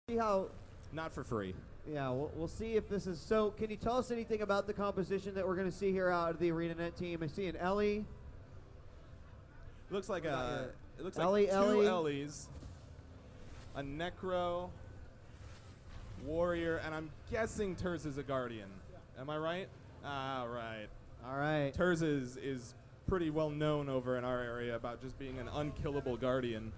See how. Not for free. Yeah, we'll see if this is so. Can you tell us anything about the composition that we're going to see here out of the ArenaNet team? I see an Ellie. Looks like it looks Ellie, like two Ellie. Ellies, a Necro, Warrior, and I'm guessing Terz is a Guardian. Am I right? Ah, right. All right. Terz is pretty well known over in our area about just being an unkillable Guardian.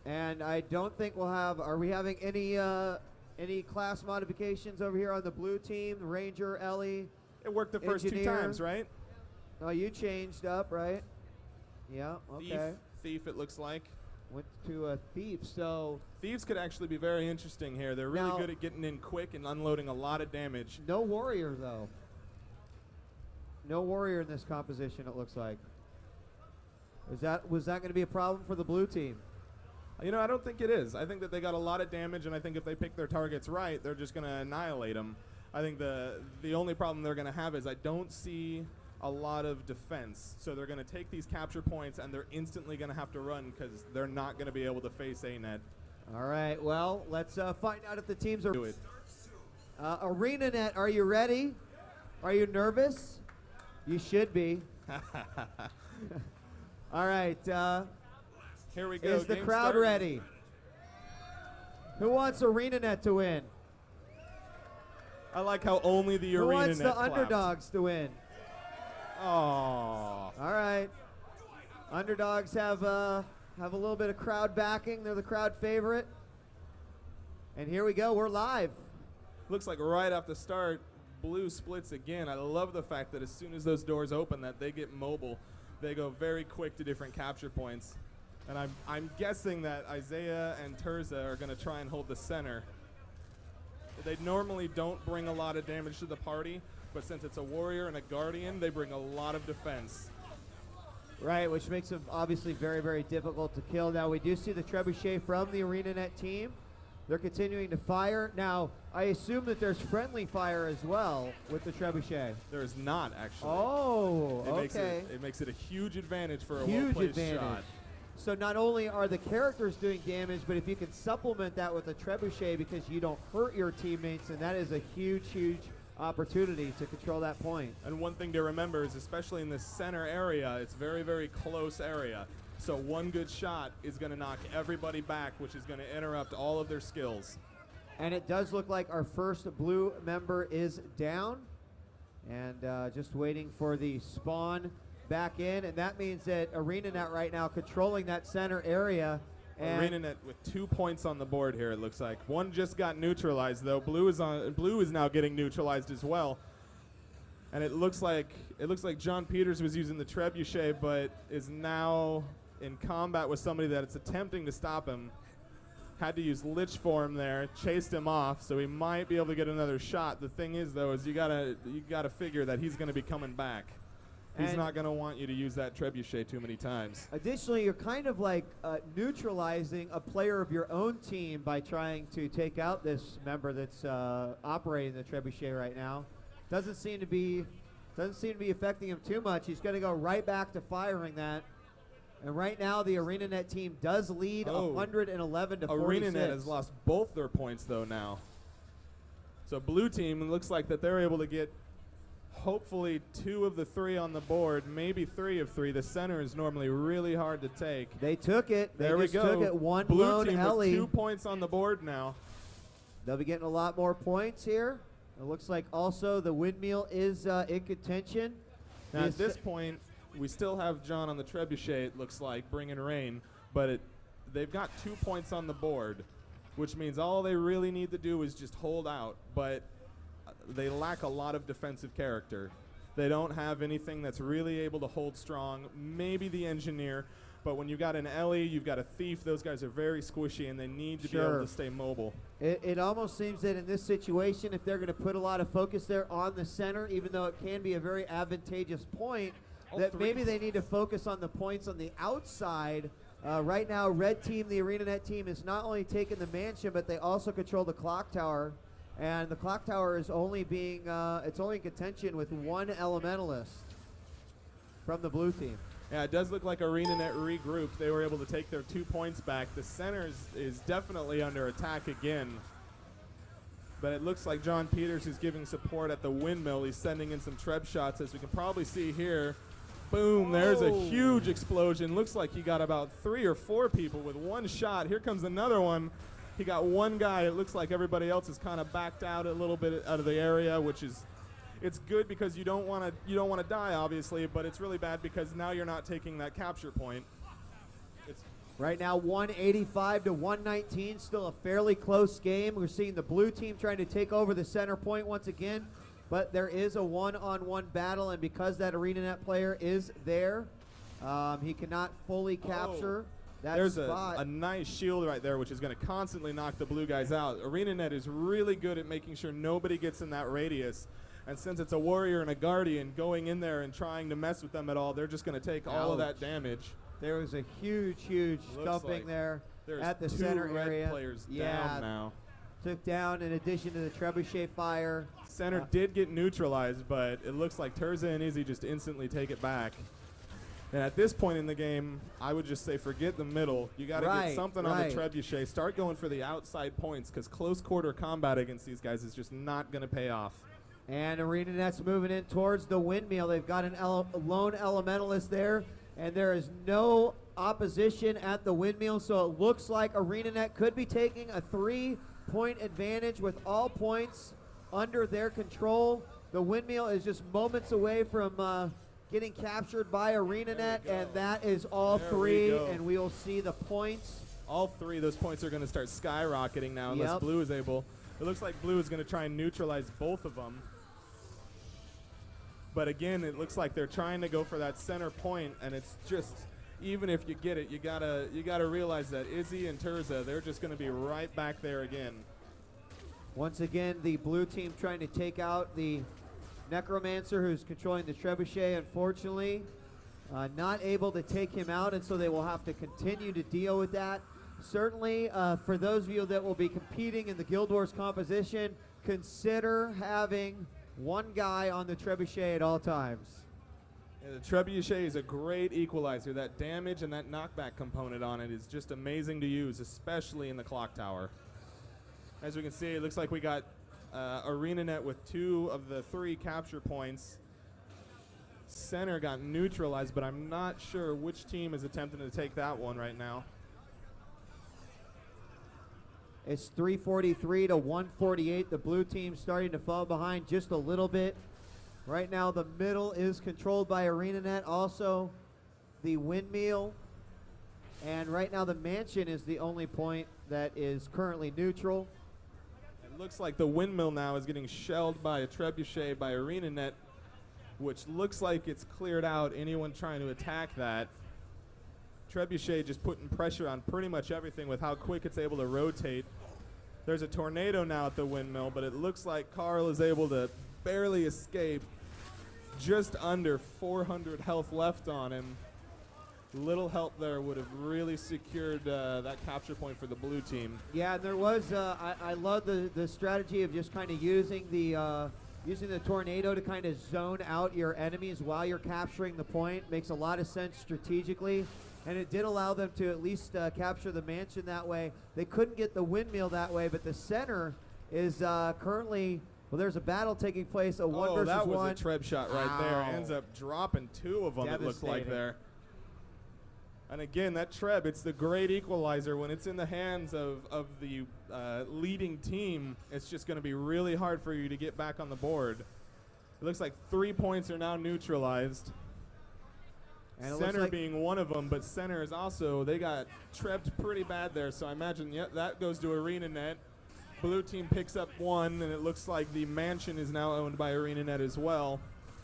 And I don't think we'll have. Are we having any class modifications over here on the blue team? Ranger, Ellie. It worked the first Engineer. 2 times, right? Oh, you changed up, right? Yeah. Okay. Thief, it looks like. Went to a thief. So Thieves could actually be very interesting here. They're really Now- good at getting in quick and unloading a lot of damage. no warrior though. No warrior in this composition. It looks like. Was that going to be a problem for the blue team? You know, I don't think it is. I think that they got a lot of damage, and I think if they pick their targets right, they're just going to annihilate them. I think the only problem they're going to have is I don't see a lot of defense. So they're going to take these capture points, and they're instantly going to have to run because they're not going to be able to face A-Net. All right. Well, let's find out if the teams are. Do it. ArenaNet, are you ready? Are you nervous? You should be. All right. Here we go. Is the Game crowd started. ready? Who wants ArenaNet to win? I like how only the Who ArenaNet wants the clapped. underdogs to win? Oh. All right. Underdogs have a little bit of crowd backing. They're the crowd favorite. And here we go. We're live. Looks like right off the start, blue splits again. I love the fact that as soon as those doors open, that they get mobile. They go very quick to different capture points. And I'm guessing that Isaiah and Terza are going to try and hold the center. They normally don't bring a lot of damage to the party, but since it's a warrior and a guardian, they bring a lot of defense. Right, which makes them obviously very, very difficult to kill. Now, we do see the Trebuchet from the ArenaNet team. They're continuing to fire. Now, I assume that there's friendly fire as well with the Trebuchet. There is not, actually. Oh, okay. It makes it a huge advantage for a huge well-placed advantage. shot. So not only are the characters doing damage, but if you can supplement that with a Trebuchet because you don't hurt your teammates, and that is a huge, huge opportunity to control that point. And one thing to remember is, especially in this center area, it's very, very close area. So one good shot is going to knock everybody back, which is going to interrupt all of their skills. And it does look like our first blue member is down. And just waiting for the spawn back in. And that means that ArenaNet right now controlling that center area. And ArenaNet with 2 points on the board here, it looks like. One just got neutralized, though. Blue is now getting neutralized as well. And it looks like John Peters was using the Trebuchet, but is now in combat with somebody that it's attempting to stop him. Had to use Lich Form there, chased him off, so he might be able to get another shot. The thing is, though, is you gotta figure that he's going to be coming back. He's not going to want you to use that Trebuchet too many times. Additionally, you're kind of like neutralizing a player of your own team by trying to take out this member that's operating the Trebuchet right now. Doesn't seem to be affecting him too much. He's going to go right back to firing that. And right now, the ArenaNet team does lead 111 to 46. ArenaNet has lost both their points, though, now. So blue team, it looks like that they're able to get hopefully 2 of the 3 on the board, maybe 3 of 3. The center is normally really hard to take. They took it. There we go. Took it. One blue lone team Ellie. with 2 points on the board now. They'll be getting a lot more points here. It looks like also the windmill is in contention. Now at this point, we still have John on the Trebuchet, it looks like, bringing rain, but they've got 2 points on the board, which means all they really need to do is just hold out, but they lack a lot of defensive character. They don't have anything that's really able to hold strong, maybe the engineer, but when you've got an Ellie, you've got a thief, those guys are very squishy and they need to be able to stay mobile. It almost seems that in this situation, if they're going to put a lot of focus there on the center, even though it can be a very advantageous point, that maybe they need to focus on the points on the outside. Right now, red team, the ArenaNet team, is not only taking the mansion, but they also control the clock tower. And the clock tower is only being, it's only in contention with 1 elementalist from the blue team. Yeah, it does look like ArenaNet regrouped. They were able to take their 2 points back. The center is definitely under attack again. But it looks like John Peters is giving support at the windmill. He's sending in some Treb shots, as we can probably see here. Boom, there's a huge explosion. Looks like he got about 3 or 4 people with one shot. Here comes another one. He got one guy. It looks like everybody else is kind of backed out a little bit out of the area, which is, it's good because you don't want to die, obviously, but it's really bad because now you're not taking that capture point. Right now, 185 to 119, still a fairly close game. We're seeing the blue team trying to take over the center point once again, but there is a one-on-one battle, and because that ArenaNet player is there, he cannot fully capture that spot. There's a nice shield right there, which is going to constantly knock the blue guys out. ArenaNet is really good at making sure nobody gets in that radius, and since it's a warrior and a guardian going in there and trying to mess with them at all, they're just going to take all of that damage. There was a huge stumping like there at the 2 center red area. Players down now. Took down in addition to the Trebuchet fire. Center did get neutralized, but it looks like Terza and Izzy just instantly take it back. And at this point in the game, I would just say forget the middle. You got to get something on the Trebuchet. Start going for the outside points because close quarter combat against these guys is just not going to pay off. And ArenaNet's moving in towards the windmill. They've got a lone elementalist there, and there is no opposition at the windmill, so it looks like ArenaNet could be taking a 3-point advantage with all points under their control. The windmill is just moments away from getting captured by ArenaNet, and that is all 3, and we will see the points. All 3 of those points are going to start skyrocketing now unless Blue is able. It looks like Blue is going to try and neutralize both of them. But again, it looks like they're trying to go for that center point, and it's just, even if you get it, you gotta realize that Izzy and Terza, they're just going to be right back there again. Once again, the blue team trying to take out the Necromancer who's controlling the Trebuchet. Unfortunately, not able to take him out, and so they will have to continue to deal with that. Certainly, for those of you that will be competing in the Guild Wars composition, consider having one guy on the Trebuchet at all times. Yeah, the Trebuchet is a great equalizer. That damage and that knockback component on it is just amazing to use, especially in the clock tower. As we can see, it looks like we got ArenaNet with 2 of the 3 capture points. Center got neutralized, but I'm not sure which team is attempting to take that one right now. It's 343 to 148. The blue team starting to fall behind just a little bit. Right now, the middle is controlled by ArenaNet. Also, the windmill. And right now, the mansion is the only point that is currently neutral. It looks like the windmill now is getting shelled by a Trebuchet by ArenaNet, which looks like it's cleared out anyone trying to attack that. Trebuchet just putting pressure on pretty much everything with how quick it's able to rotate. There's a tornado now at the windmill, but it looks like Carl is able to barely escape. Just under 400 health left on him. Little help there would have really secured that capture point for the blue team. Yeah, and there was, I love the strategy of just kind of using the tornado to kind of zone out your enemies while you're capturing the point. Makes a lot of sense strategically. And it did allow them to at least capture the mansion that way. They couldn't get the windmill that way, but the center is currently, well, there's a battle taking place, a 1 versus 1. Oh, that was a Treb shot right there. Ends up dropping 2 of them, it looked like there. And again, that Treb, it's the great equalizer. When it's in the hands of the leading team, it's just going to be really hard for you to get back on the board. It looks like 3 points are now neutralized. And center like being one of them, but center is also, they got trebbed pretty bad there, so I imagine, that goes to ArenaNet. Blue team picks up 1, and it looks like the mansion is now owned by ArenaNet as well.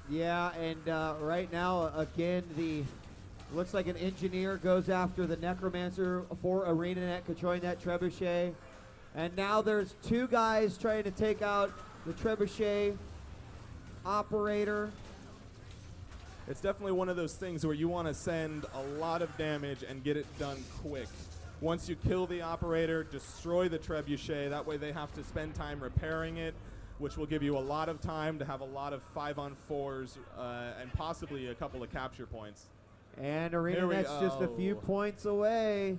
Yeah, and right now, again, looks like an engineer goes after the Necromancer for ArenaNet, controlling that Trebuchet. And now there's 2 guys trying to take out the Trebuchet operator. It's definitely one of those things where you want to send a lot of damage and get it done quick. Once you kill the operator, destroy the Trebuchet. That way they have to spend time repairing it, which will give you a lot of time to have a lot of 5-on-4s and possibly a couple of capture points. And ArenaNet's just a few points away.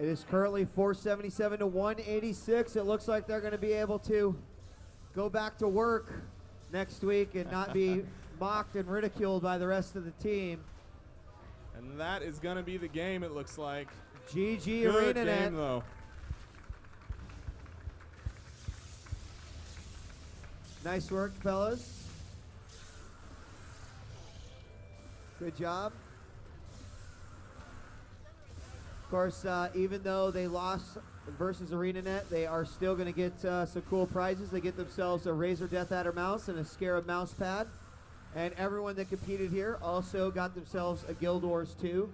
It is currently 477 to 186. It looks like they're going to be able to go back to work next week and not be mocked and ridiculed by the rest of the team. And that is going to be the game, it looks like. GG Good ArenaNet. game, though. Nice work, fellas. Good job. Of course, even though they lost versus ArenaNet, they are still going to get some cool prizes. They get themselves a Razer Death Adder mouse and a Scarab mouse pad. And everyone that competed here also got themselves a Guild Wars 2